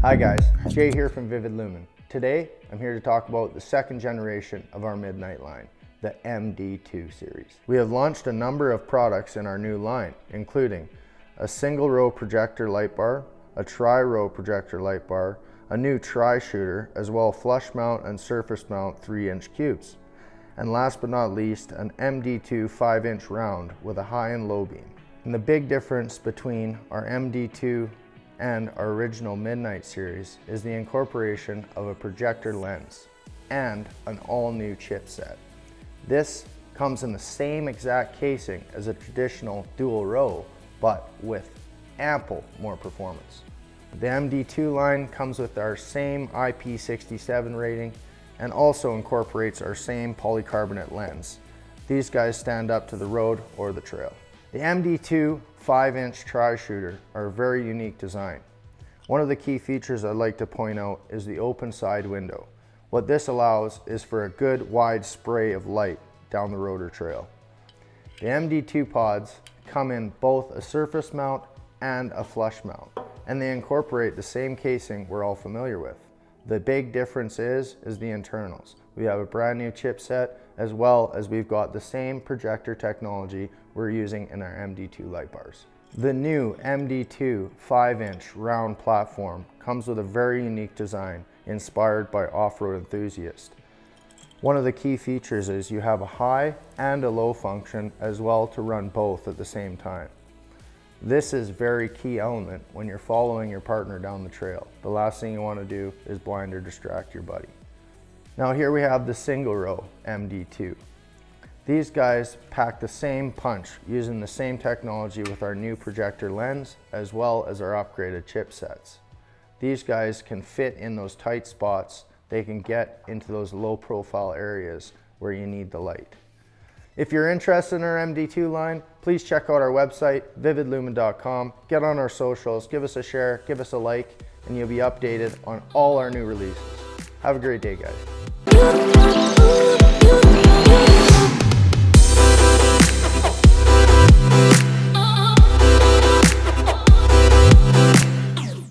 Hi guys, Jay here from Vivid Lumen. Today, I'm here to talk about the second generation of our Midnight line, the MD2 series. We have launched a number of products in our new line, including a single row projector light bar, a tri-row projector light bar, a new tri-shooter, as well as flush mount and surface mount 3-inch cubes. And last but not least, an MD2 5-inch round with a high and low beam. And the big difference between our MD2 and our original Midnight series is the incorporation of a projector lens and an all-new chipset. This comes in the same exact casing as a traditional dual row, but with ample more performance. The MD2 line comes with our same IP67 rating and also incorporates our same polycarbonate lens. These guys stand up to the road or the trail. The MD2 5-inch tri-shooter are a very unique design. One of the key features I'd like to point out is the open side window. What this allows is for a good wide spray of light down the road or trail. The MD2 pods come in both a surface mount and a flush mount, and they incorporate the same casing we're all familiar with. The big difference is the internals. We have a brand new chipset, as well as we've got the same projector technology we're using in our MD2 light bars. The new MD2 5-inch round platform comes with a very unique design inspired by off-road enthusiasts. One of the key features is you have a high and a low function as well to run both at the same time. This is a very key element when you're following your partner down the trail. The last thing you want to do is blind or distract your buddy. Now here we have the single row MD2. These guys pack the same punch using the same technology with our new projector lens as well as our upgraded chipsets. These guys can fit in those tight spots. They can get into those low profile areas where you need the light. If you're interested in our MD2 line, please check out our website, vividlumen.com. Get on our socials, give us a share, give us a like, and you'll be updated on all our new releases. Have a great day, guys.